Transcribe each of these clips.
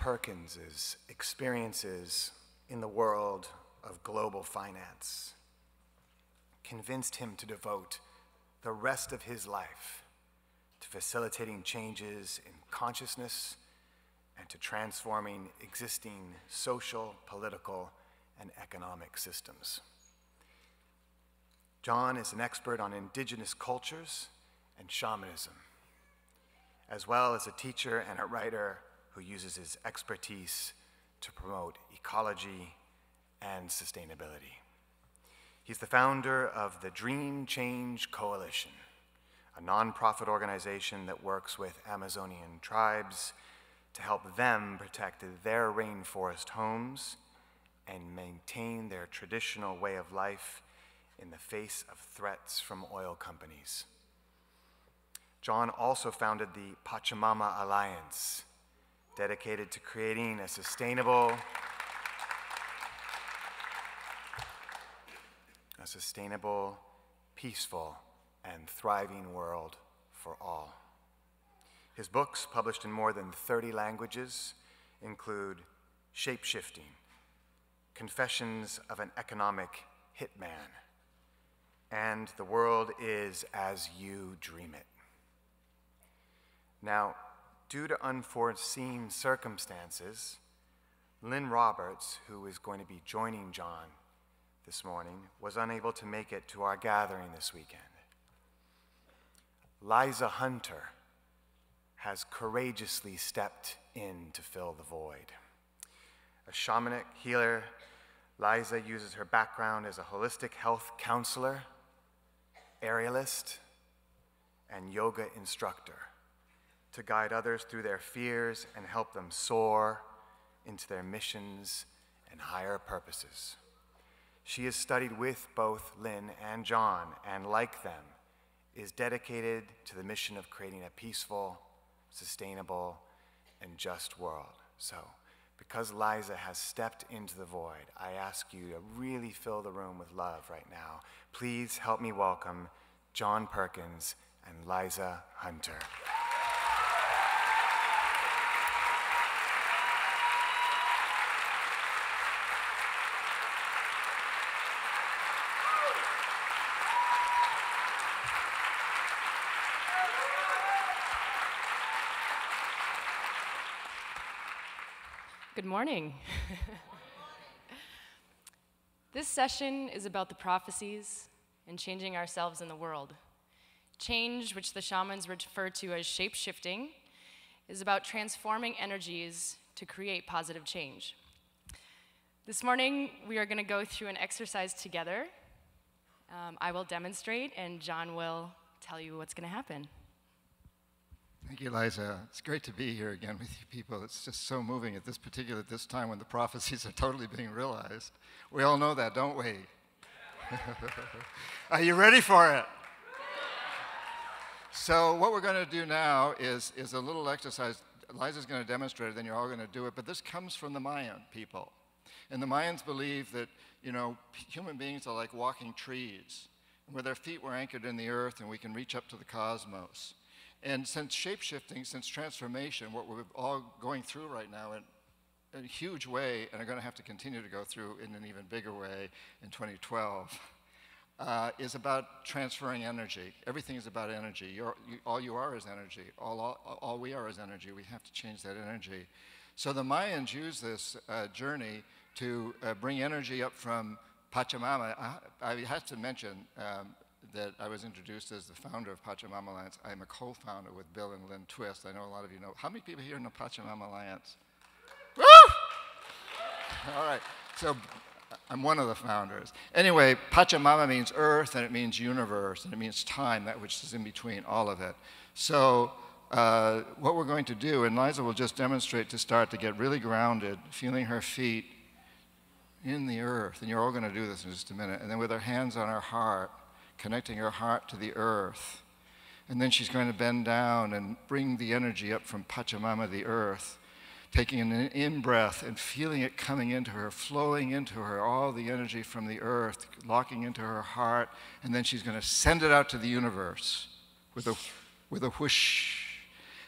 Perkins' experiences in the world of global finance convinced him to devote the rest of his life to facilitating changes in consciousness and to transforming existing social, political, and economic systems. John is an expert on indigenous cultures and shamanism, as well as a teacher and a writer who uses his expertise to promote ecology and sustainability. He's the founder of the Dream Change Coalition, a nonprofit organization that works with Amazonian tribes to help them protect their rainforest homes and maintain their traditional way of life in the face of threats from oil companies. John also founded the Pachamama Alliance, dedicated to creating a sustainable, peaceful, and thriving world for all. His books, published in more than 30 languages, include Shapeshifting, Confessions of an Economic Hitman, and The World is as You Dream It. Now, due to unforeseen circumstances, LLyn Roberts, who is going to be joining John this morning, was unable to make it to our gathering this weekend. Liza Hunter has courageously stepped in to fill the void. A shamanic healer, Liza uses her background as a holistic health counselor, aerialist, and yoga instructor to guide others through their fears and help them soar into their missions and higher purposes. She has studied with both LLyn and John, and like them, is dedicated to the mission of creating a peaceful, sustainable, and just world. So, because Liza has stepped into the void, I ask you to really fill the room with love right now. Please help me welcome John Perkins and Liza Hunter. Good morning. This session is about the prophecies and changing ourselves in the world. Change, which the shamans refer to as shapeshifting, is about transforming energies to create positive change. This morning, we are going to go through an exercise together. I will demonstrate, and John will tell you what's going to happen. Thank you, Liza. It's great to be here again with you people. It's just so moving at this time when the prophecies are totally being realized. We all know that, don't we? Are you ready for it? So what we're going to do now is a little exercise. Liza's going to demonstrate it, then you're all going to do it. But this comes from the Mayan people. And the Mayans believe that, human beings are like walking trees, where their feet were anchored in the earth and we can reach up to the cosmos. And since shapeshifting, since transformation, what we're all going through right now in a huge way, and are going to have to continue to go through in an even bigger way in 2012, is about transferring energy. Everything is about energy. All you are is energy. All we are is energy. We have to change that energy. So the Mayans use this journey to bring energy up from Pachamama. I have to mention that I was introduced as the founder of Pachamama Alliance. I'm a co-founder with Bill and LLyn Twist. I know a lot of you know. How many people here in the Pachamama Alliance? Woo! All right, so I'm one of the founders. Anyway, Pachamama means earth, and it means universe, and it means time, that which is in between, all of it. So what we're going to do, and Liza will just demonstrate to start to get really grounded, feeling her feet in the earth, and you're all going to do this in just a minute, and then with her hands on her heart, connecting her heart to the earth. And then she's going to bend down and bring the energy up from Pachamama, the earth, taking an in-breath and feeling it coming into her, flowing into her, all the energy from the earth, locking into her heart, and then she's going to send it out to the universe with a whoosh.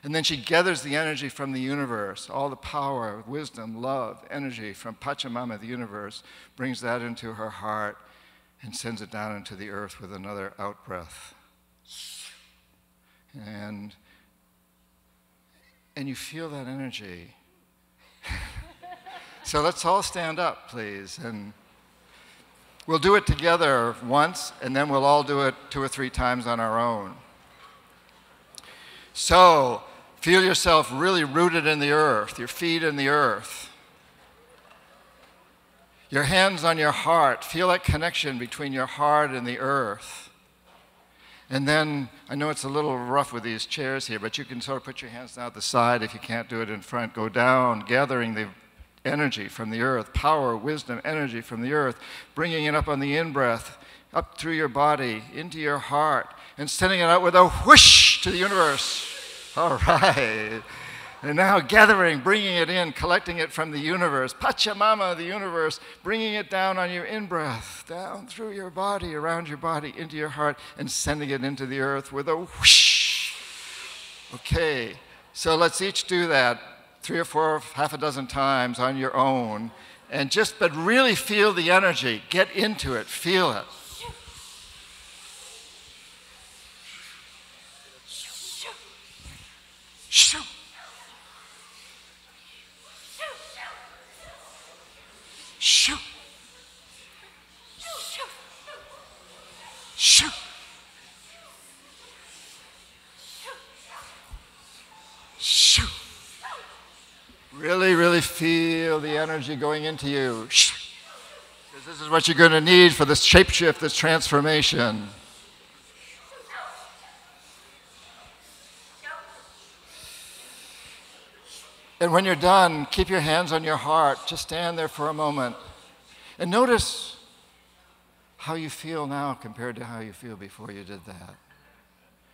And then she gathers the energy from the universe, all the power, wisdom, love, energy from Pachamama, the universe, brings that into her heart and sends it down into the earth with another out-breath. And you feel that energy. So let's all stand up, please. And we'll do it together once, and then we'll all do it 2 or 3 times on our own. So, feel yourself really rooted in the earth, your feet in the earth. Your hands on your heart. Feel that connection between your heart and the earth. And then, I know it's a little rough with these chairs here, but you can sort of put your hands down at the side if you can't do it in front. Go down, gathering the energy from the earth, power, wisdom, energy from the earth, bringing it up on the in-breath, up through your body, into your heart, and sending it out with a whoosh to the universe. All right. And now gathering, bringing it in, collecting it from the universe, Pachamama, the universe, bringing it down on your in-breath, down through your body, around your body, into your heart, and sending it into the earth with a whoosh. Okay, so let's each do that 3 or 4, half a dozen times on your own, and but really feel the energy. Get into it, feel it. Shoo. Shoo. Shoo. Shoo. Really, really feel the energy going into you. Because this is what you're going to need for this shapeshift, this transformation. And when you're done, keep your hands on your heart. Just stand there for a moment. And notice how you feel now compared to how you feel before you did that.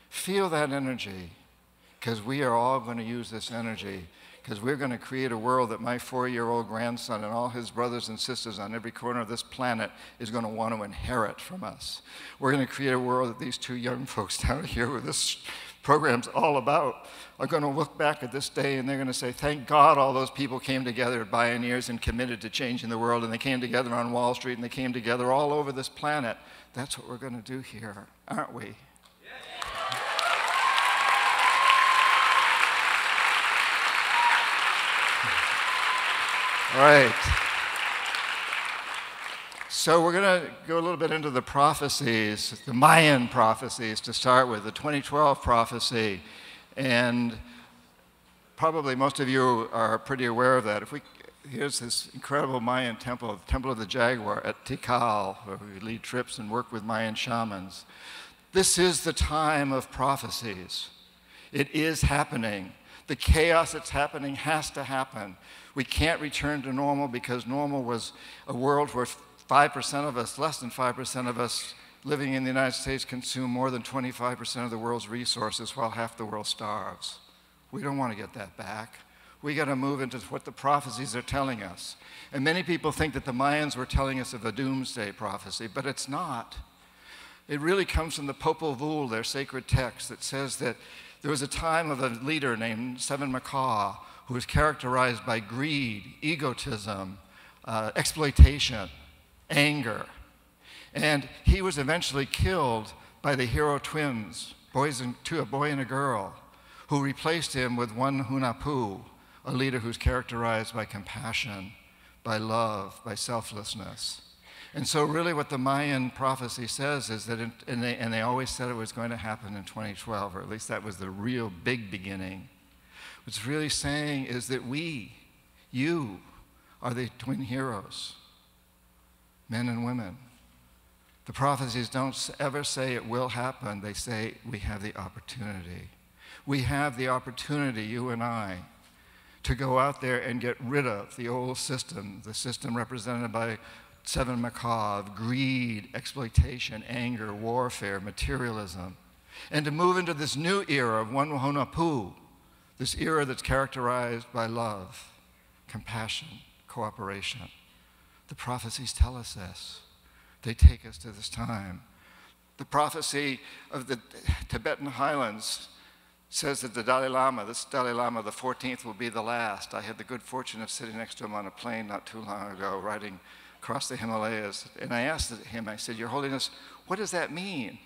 Feel that energy, because we are all going to use this energy, because we're going to create a world that my 4-year-old grandson and all his brothers and sisters on every corner of this planet is going to want to inherit from us. We're going to create a world that these 2 young folks down here with this program's all about are going to look back at this day and they're going to say, thank God all those people came together, pioneers, and committed to changing the world, and they came together on Wall Street, and they came together all over this planet. That's what we're going to do here, aren't we? All right. So we're going to go a little bit into the prophecies, the Mayan prophecies to start with, the 2012 prophecy. And probably most of you are pretty aware of that. Here's this incredible Mayan temple, the Temple of the Jaguar at Tikal, where we lead trips and work with Mayan shamans. This is the time of prophecies. It is happening. The chaos that's happening has to happen. We can't return to normal because normal was a world where 5% of us, less than 5% of us living in the United States consume more than 25% of the world's resources while half the world starves. We don't want to get that back. We got to move into what the prophecies are telling us. And many people think that the Mayans were telling us of a doomsday prophecy, but it's not. It really comes from the Popol Vuh, their sacred text, that says that there was a time of a leader named Seven Macaw who was characterized by greed, egotism, exploitation, anger. And he was eventually killed by the hero twins, a boy and a girl, who replaced him with one Hunahpu, a leader who's characterized by compassion, by love, by selflessness. And so really what the Mayan prophecy says is that, and they always said it was going to happen in 2012, or at least that was the real big beginning. What's really saying is that you, are the twin heroes, men and women. The prophecies don't ever say it will happen. They say we have the opportunity. We have the opportunity, you and I, to go out there and get rid of the old system, the system represented by Seven Macaw, of greed, exploitation, anger, warfare, materialism, and to move into this new era of one Hunahpu, this era that's characterized by love, compassion, cooperation. The prophecies tell us this. They take us to this time. The prophecy of the Tibetan highlands, says that the Dalai Lama, this Dalai Lama, the 14th, will be the last. I had the good fortune of sitting next to him on a plane not too long ago, riding across the Himalayas. And I asked him, I said, Your Holiness, what does that mean?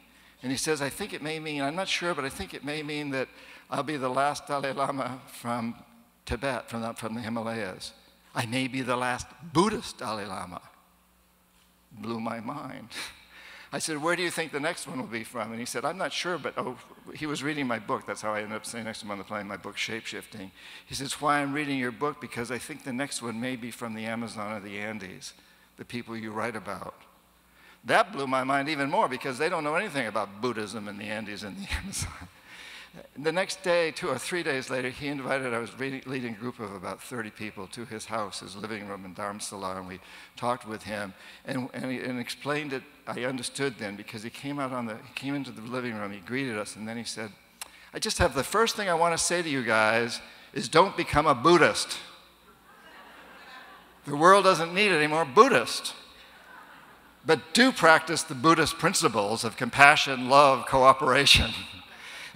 And he says, I think it may mean, I'm not sure, but I think it may mean that I'll be the last Dalai Lama from Tibet, from the Himalayas. I may be the last Buddhist Dalai Lama. Blew my mind. I said, where do you think the next one will be from? And he said, I'm not sure, but he was reading my book. That's how I ended up sitting next to him on the plane, my book, Shapeshifting. He says, why I'm reading your book? Because I think the next one may be from the Amazon or the Andes, the people you write about. That blew my mind even more because they don't know anything about Buddhism in the Andes and the Amazon. The next day, 2 or 3 days later, he invited, I was leading a group of about 30 people to his house, his living room in Dharamsala, and we talked with him and explained it. I understood then because he came into the living room, he greeted us, and then he said, I just have the first thing I want to say to you guys is don't become a Buddhist. The world doesn't need any more Buddhists. But do practice the Buddhist principles of compassion, love, cooperation.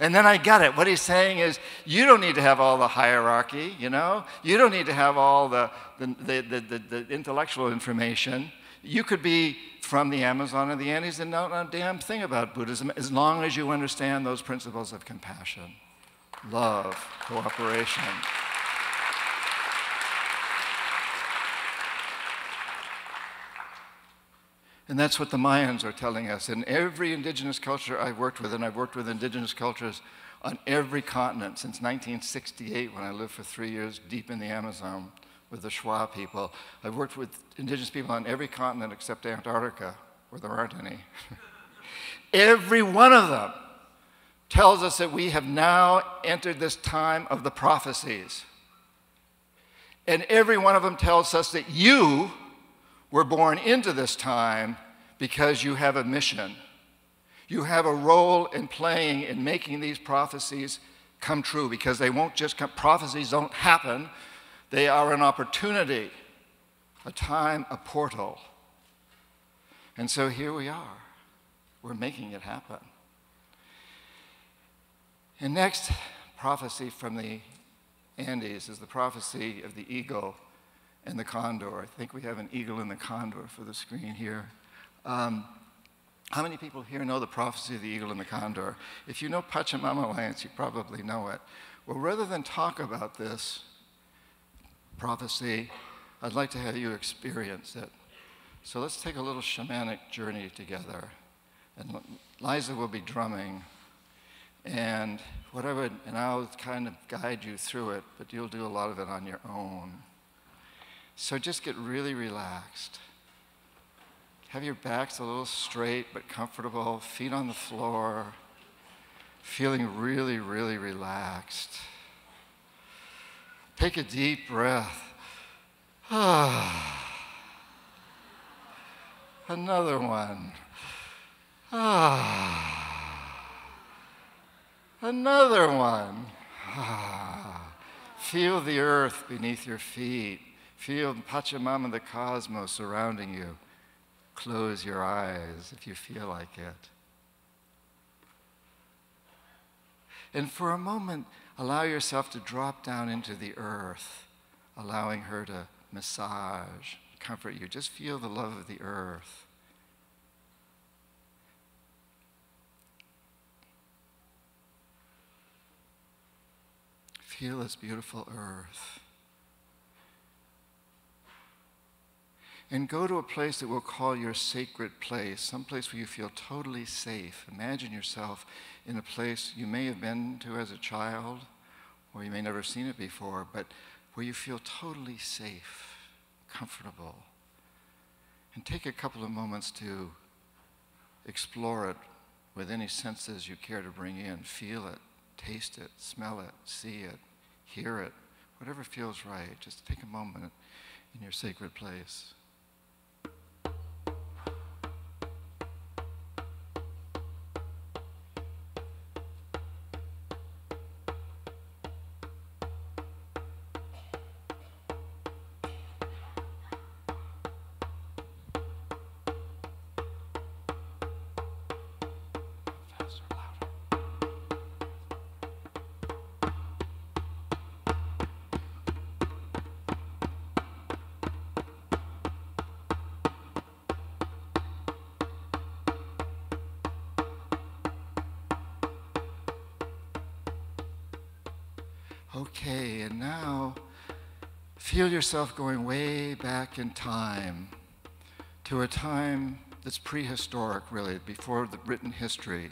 And then I got it. What he's saying is, you don't need to have all the hierarchy, you know? You don't need to have all the intellectual information. You could be from the Amazon or the Andes and know a damn thing about Buddhism as long as you understand those principles of compassion, love, cooperation. And that's what the Mayans are telling us. In every indigenous culture I've worked with, and I've worked with indigenous cultures on every continent since 1968 when I lived for 3 years deep in the Amazon with the Shuar people. I've worked with indigenous people on every continent except Antarctica, where there aren't any. Every one of them tells us that we have now entered this time of the prophecies. And every one of them tells us that you were born into this time because you have a mission. You have a role in playing in making these prophecies come true because they won't just come, prophecies don't happen. They are an opportunity, a time, a portal. And so here we are. We're making it happen. And next prophecy from the Andes is the prophecy of the eagle and the condor. I think we have an eagle and the condor for the screen here. How many people here know the prophecy of the eagle and the condor? If you know Pachamama Alliance, you probably know it. Well, rather than talk about this prophecy, I'd like to have you experience it. So let's take a little shamanic journey together. And Liza will be drumming, and I'll kind of guide you through it, but you'll do a lot of it on your own. So just get really relaxed. Have your backs a little straight but comfortable, feet on the floor, feeling really, really relaxed. Take a deep breath. Another one. Another one. Feel the earth beneath your feet. Feel Pachamama, the cosmos surrounding you. Close your eyes if you feel like it. And for a moment, allow yourself to drop down into the earth, allowing her to massage, comfort you. Just feel the love of the earth. Feel this beautiful earth. And go to a place that we'll call your sacred place, some place where you feel totally safe. Imagine yourself in a place you may have been to as a child, or you may never have seen it before, but where you feel totally safe, comfortable. And take a couple of moments to explore it with any senses you care to bring in. Feel it, taste it, smell it, see it, hear it, whatever feels right. Just take a moment in your sacred place. Okay, and now feel yourself going way back in time to a time that's prehistoric, really, before the written history.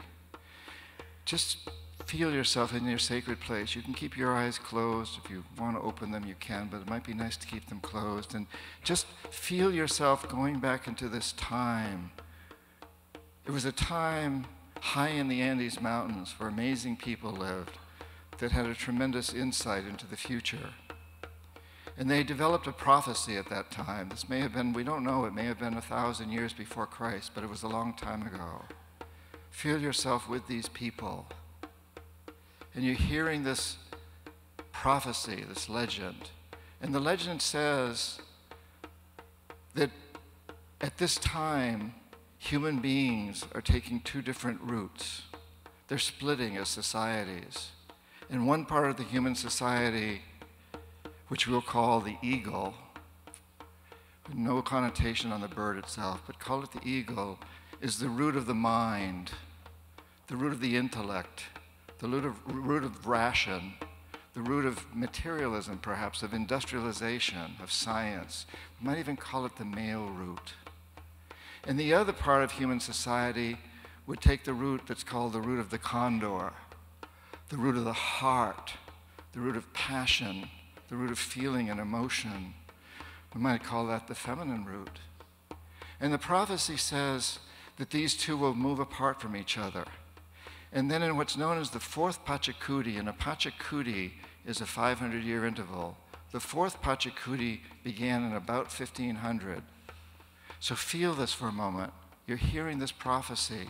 Just feel yourself in your sacred place. You can keep your eyes closed. If you want to open them, you can, but it might be nice to keep them closed. And just feel yourself going back into this time. It was a time high in the Andes Mountains where amazing people lived that had a tremendous insight into the future. And they developed a prophecy at that time. This may have been, we don't know, it may have been 1,000 years before Christ, but it was a long time ago. Feel yourself with these people. And you're hearing this prophecy, this legend. And the legend says that at this time, human beings are taking two different routes. They're splitting as societies. In one part of the human society, which we'll call the eagle, no connotation on the bird itself, but call it the eagle, is the root of the mind, the root of the intellect, the root of ration, the root of materialism, perhaps, of industrialization, of science. We might even call it the male root. And the other part of human society would take the root that's called the root of the Condor, the root of the heart, the root of passion, the root of feeling and emotion. We might call that the feminine root. And the prophecy says that these two will move apart from each other. And then in what's known as the fourth Pachacuti, and a Pachacuti is a 500-year interval, the fourth Pachacuti began in about 1500. So feel this for a moment. You're hearing this prophecy.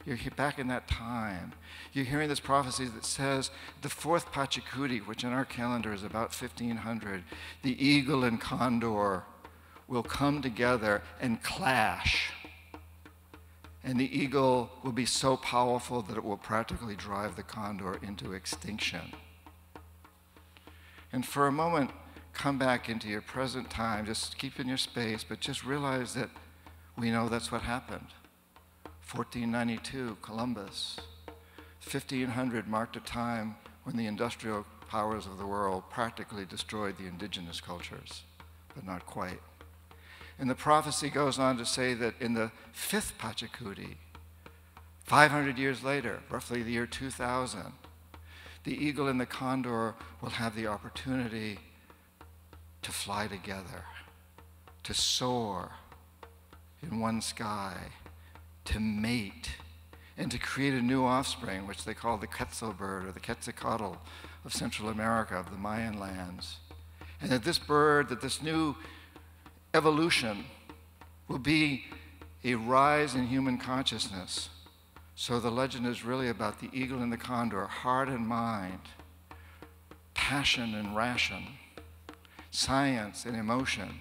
You're back in that time. You're hearing this prophecy that says the fourth Pachacuti, which in our calendar is about 1500, the eagle and condor will come together and clash. And the eagle will be so powerful that it will practically drive the condor into extinction. And for a moment, come back into your present time. Just keep in your space, but just realize that we know that's what happened. 1492, Columbus. 1500 marked a time when the industrial powers of the world practically destroyed the indigenous cultures, but not quite. And the prophecy goes on to say that in the fifth Pachacuti, 500 years later, roughly the year 2000, the eagle and the condor will have the opportunity to fly together, to soar in one sky, to mate, and to create a new offspring, which they call the Quetzal bird or the Quetzalcoatl of Central America, of the Mayan lands. And that this bird, that this new evolution will be a rise in human consciousness. So the legend is really about the eagle and the condor, heart and mind, passion and ration, science and emotion,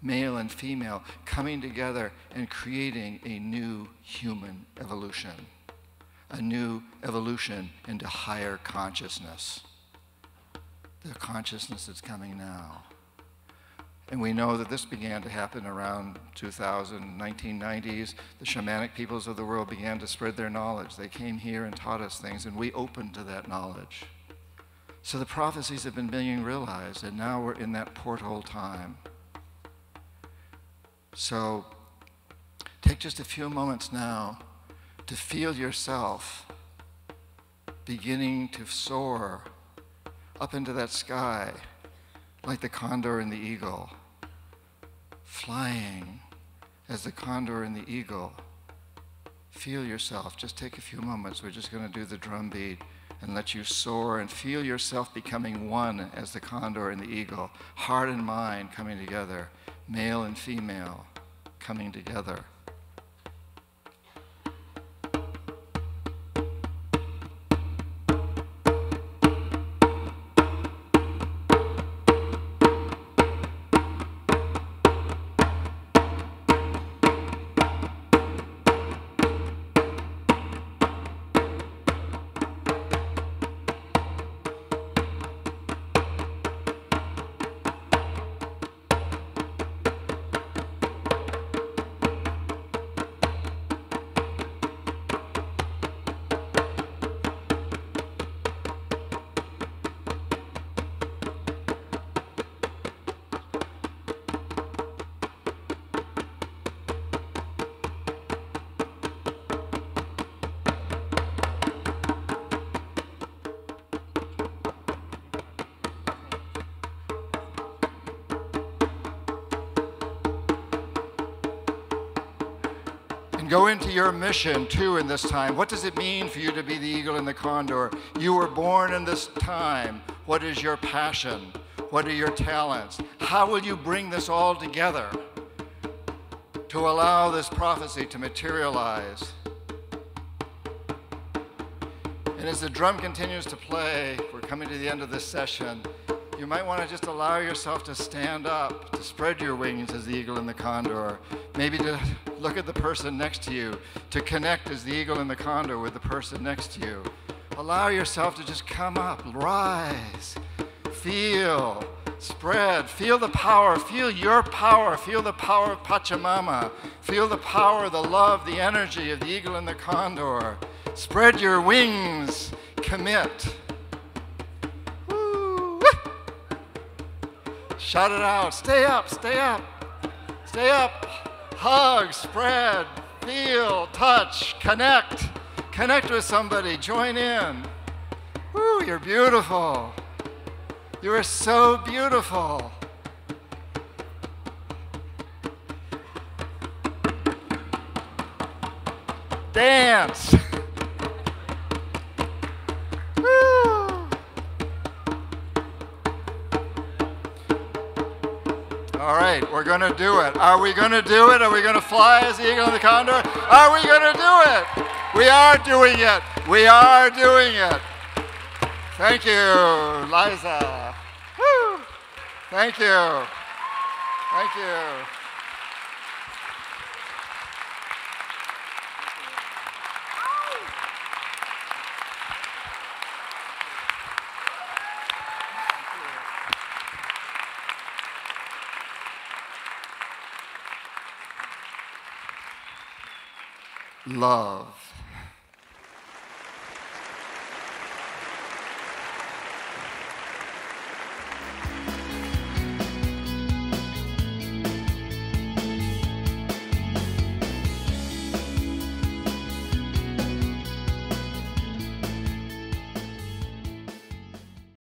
male and female, coming together and creating a new human evolution, a new evolution into higher consciousness, the consciousness that's coming now. And we know that this began to happen around 2000, 1990s. The shamanic peoples of the world began to spread their knowledge. They came here and taught us things, and we opened to that knowledge. So the prophecies have been being realized, and now we're in that porthole time. So take just a few moments now to feel yourself beginning to soar up into that sky like the condor and the eagle, flying as the condor and the eagle. Feel yourself. Just take a few moments. We're just going to do the drum beat and let you soar and feel yourself becoming one as the condor and the eagle, heart and mind coming together, male and female coming together. Go into your mission too in this time. What does it mean for you to be the eagle and the condor? You were born in this time. What is your passion? What are your talents? How will you bring this all together to allow this prophecy to materialize? And as the drum continues to play, we're coming to the end of this session, you might want to just allow yourself to stand up, to spread your wings as the eagle and the condor, maybe to look at the person next to you, to connect as the eagle and the condor with the person next to you. Allow yourself to just come up, rise, feel, spread, feel the power, feel your power, feel the power of Pachamama, feel the power, the love, the energy of the eagle and the condor. Spread your wings, commit. Woo. Shout it out, stay up, stay up, stay up. Hug, spread, feel, touch, connect. Connect with somebody, join in. Woo, you're beautiful. You are so beautiful. Dance. All right, we're going to do it. Are we going to do it? Are we going to fly as the eagle and the condor? Are we going to do it? We are doing it. We are doing it. Thank you, Liza. Woo. Thank you. Thank you. Love.